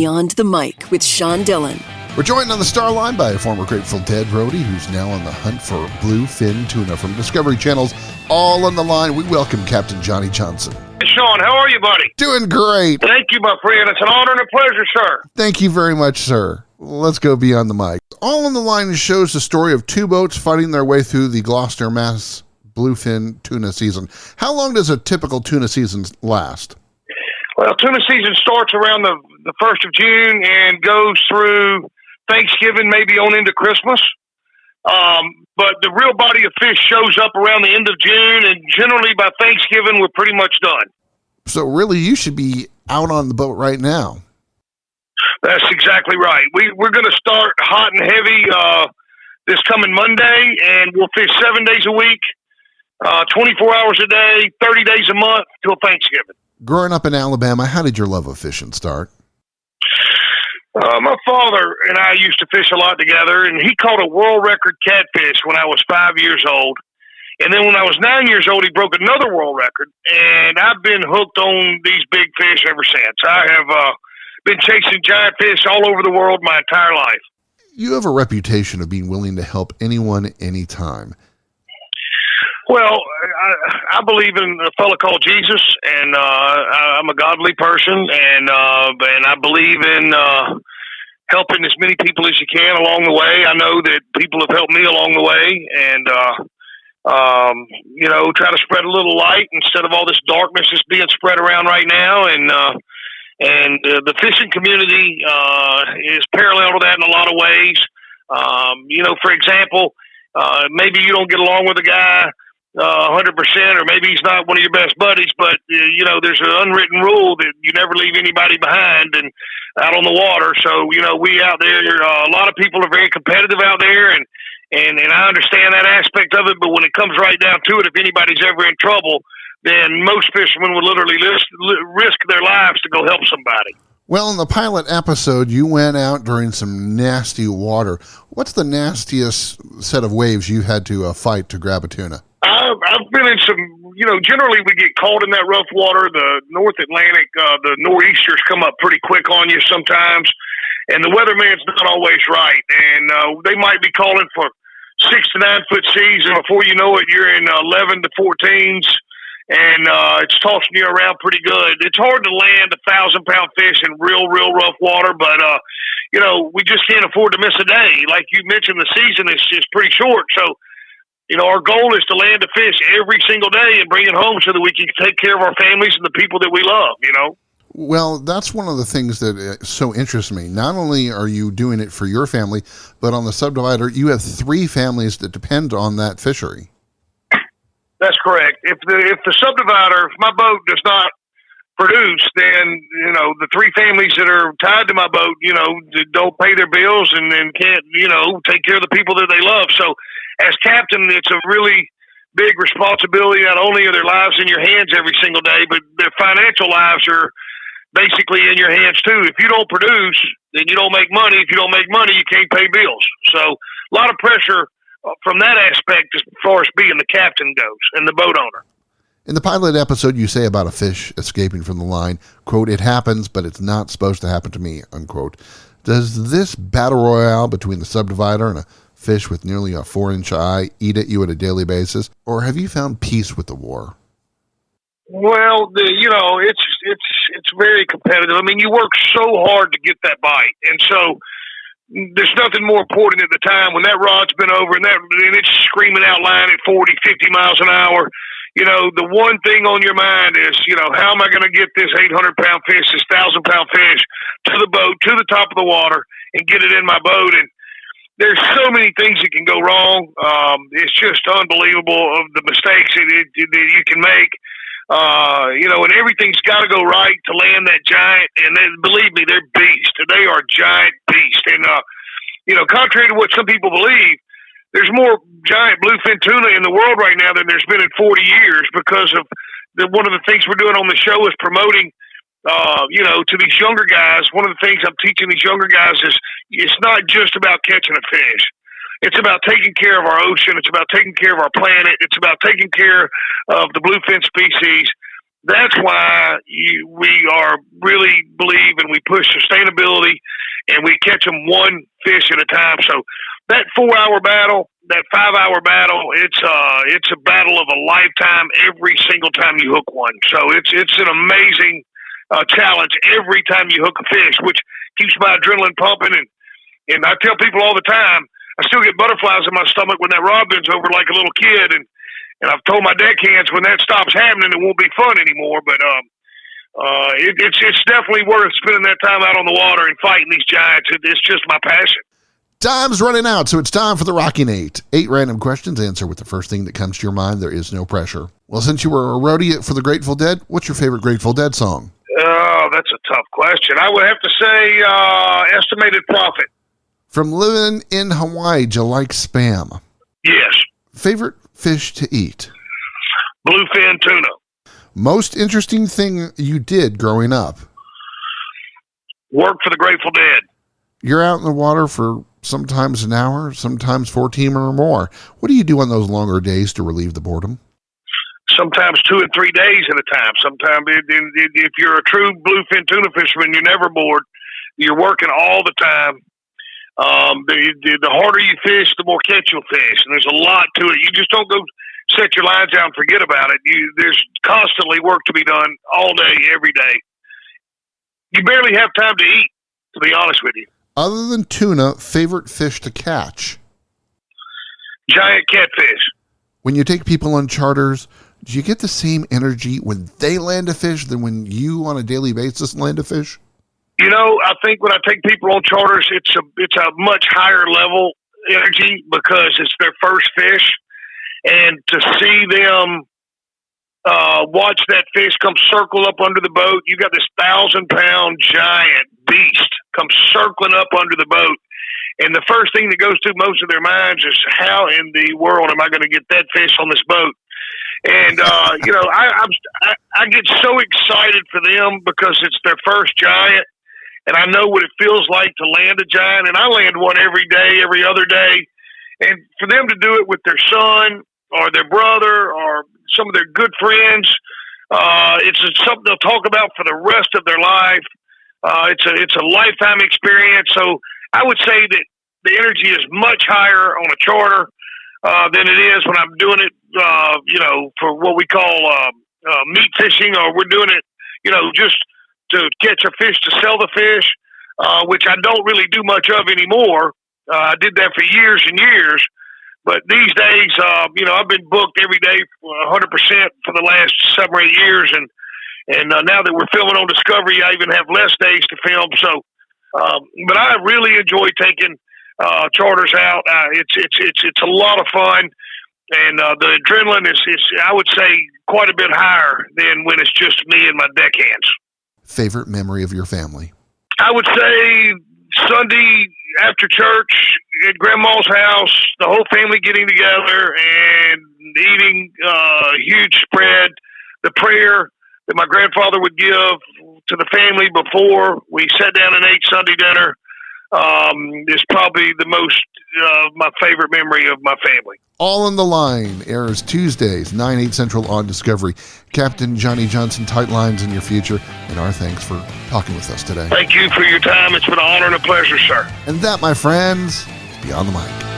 Beyond the Mic with Sean Dillon. We're joined on the star line by a former Grateful Dead roadie who's now on the hunt for bluefin tuna from Discovery Channel's All on the Line. We welcome Captain Johnny Johnson. Hey, Sean, how are you, buddy? Doing great. Thank you, my friend. It's an honor and a pleasure, sir. Thank you very much, sir. Let's go beyond the mic. All on the Line shows the story of two boats fighting their way through the Gloucester, Mass. Bluefin tuna season. How long does a typical tuna season last? Well, tuna season starts around the 1st of June and goes through Thanksgiving, maybe on into Christmas. But the real body of fish shows up around the end of June, and generally by Thanksgiving, we're pretty much done. So really, you should be out on the boat right now. That's exactly right. We're going to start hot and heavy this coming Monday, and we'll fish 7 days a week, 24 hours a day, 30 days a month till Thanksgiving. Growing up in Alabama, how did your love of fishing start? My father and I used to fish a lot together, and he caught a world record catfish when I was 5 years old. And then when I was 9 years old, he broke another world record, and I've been hooked on these big fish ever since. I have been chasing giant fish all over the world my entire life. You have a reputation of being willing to help anyone, anytime. Well, I believe in a fellow called Jesus, and I'm a godly person, and I believe in helping as many people as you can along the way. I know that people have helped me along the way, and try to spread a little light instead of all this darkness that's being spread around right now. And the fishing community is parallel to that in a lot of ways. For example, maybe you don't get along with a guy 100%, or maybe he's not one of your best buddies, but there's an unwritten rule that you never leave anybody behind and out on the water. So we out there, a lot of people are very competitive out there, and I understand that aspect of it. But when it comes right down to it, if anybody's ever in trouble, then most fishermen would literally risk their lives to go help somebody. Well, in the pilot episode, you went out during some nasty water. What's the nastiest set of waves you had to fight to grab a tuna? I've been in some, generally we get caught in that rough water. The North Atlantic, the nor'easters come up pretty quick on you sometimes, and the weatherman's not always right. And they might be calling for 6 to 9 foot seas, and before you know it, you're in 11 to 14s, and it's tossing you around pretty good. It's hard to land 1,000-pound fish in real rough water, but we just can't afford to miss a day. Like you mentioned, the season is pretty short, so. Our goal is to land a fish every single day and bring it home so that we can take care of our families and the people that we love, Well, that's one of the things that so interests me. Not only are you doing it for your family, but on the Subdivider, you have 3 families that depend on that fishery. That's correct. If the Subdivider, if my boat does not produce, then, the 3 families that are tied to my boat, don't pay their bills and can't, take care of the people that they love. So, as captain, it's a really big responsibility. Not only are their lives in your hands every single day, but their financial lives are basically in your hands too. If you don't produce, then you don't make money. If you don't make money, you can't pay bills. So a lot of pressure from that aspect as far as being the captain goes and the boat owner. In the pilot episode, you say about a fish escaping from the line, quote, "It happens, but it's not supposed to happen to me," unquote. Does this battle royale between the Subdivider and a fish with nearly a 4-inch eye eat at you at a daily basis, or have you found peace with the war? Well, it's very competitive. I mean, you work so hard to get that bite, and so there's nothing more important at the time when that rod's been over and it's screaming out line at 40, 50 miles an hour. The one thing on your mind is, how am I going to get this 800-pound fish, this 1,000-pound fish to the boat, to the top of the water, and get it in my boat? And there's so many things that can go wrong. It's just unbelievable of the mistakes that you can make. And everything's got to go right to land that giant. And believe me, they're beasts. They are giant beasts. And, contrary to what some people believe, there's more giant bluefin tuna in the world right now than there's been in 40 years because of one of the things we're doing on the show is promoting to these younger guys. One of the things I'm teaching these younger guys is it's not just about catching a fish. It's about taking care of our ocean. It's about taking care of our planet. It's about taking care of the bluefin species. That's why we are really believe and we push sustainability, and we catch them one fish at a time. So that 4-hour battle, that 5-hour battle, it's a battle of a lifetime every single time you hook one. So it's an amazing challenge every time you hook a fish, which keeps my adrenaline pumping. And I tell people all the time, I still get butterflies in my stomach when that rod bends over like a little kid. And I've told my deckhands when that stops happening, it won't be fun anymore. But it's definitely worth spending that time out on the water and fighting these giants. It's just my passion. Time's running out, so it's time for the Rocking 8. 8 random questions. Answer with the first thing that comes to your mind. There is no pressure. Well, since you were a roadie for the Grateful Dead, what's your favorite Grateful Dead song? Oh, that's a tough question. I would have to say Estimated Profit. From living in Hawaii, do you like Spam? Yes. Favorite fish to eat? Bluefin tuna. Most interesting thing you did growing up? Work for the Grateful Dead. You're out in the water for sometimes an hour, sometimes 14 or more. What do you do on those longer days to relieve the boredom? Sometimes 2 and 3 days at a time. Sometimes if you're a true bluefin tuna fisherman, you're never bored. You're working all the time. The harder you fish, the more catch you'll fish. And there's a lot to it. You just don't go set your lines out and forget about it. There's constantly work to be done all day, every day. You barely have time to eat, to be honest with you. Other than tuna, favorite fish to catch? Giant catfish. When you take people on charters, do you get the same energy when they land a fish than when you on a daily basis land a fish? You know, I think when I take people on charters, it's a much higher level energy because it's their first fish. And to see them watch that fish come circle up under the boat, you got this 1,000-pound giant beast come circling up under the boat. And the first thing that goes through most of their minds is, how in the world am I going to get that fish on this boat? And, you know, I get so excited for them because it's their first giant. And I know what it feels like to land a giant. And I land one every day, every other day. And for them to do it with their son or their brother or some of their good friends, it's something they'll talk about for the rest of their life. It's a lifetime experience. So I would say that the energy is much higher on a charter than it is when I'm doing it, you know, for what we call meat fishing, or we're doing it, you know, just to catch a fish to sell the fish, which I don't really do much of anymore. I did that for years and years. But these days, you know, I've been booked every day 100% for the last 7 or 8 years. And now that we're filming on Discovery, I even have less days to film. So, but I really enjoy taking charters out. It's a lot of fun. And the adrenaline is, I would say, quite a bit higher than when it's just me and my deckhands. Favorite memory of your family? I would say Sunday after church at Grandma's house, the whole family getting together and eating a huge spread. The prayer that my grandfather would give to the family before we sat down and ate Sunday dinner is probably the most my favorite memory of my family. All in the Line airs Tuesdays, 9/8 Central on Discovery. Captain Johnny Johnson, tight lines in your future, and our thanks for talking with us today. Thank you for your time. It's been an honor and a pleasure, sir. And that, my friends, is Beyond the Mic.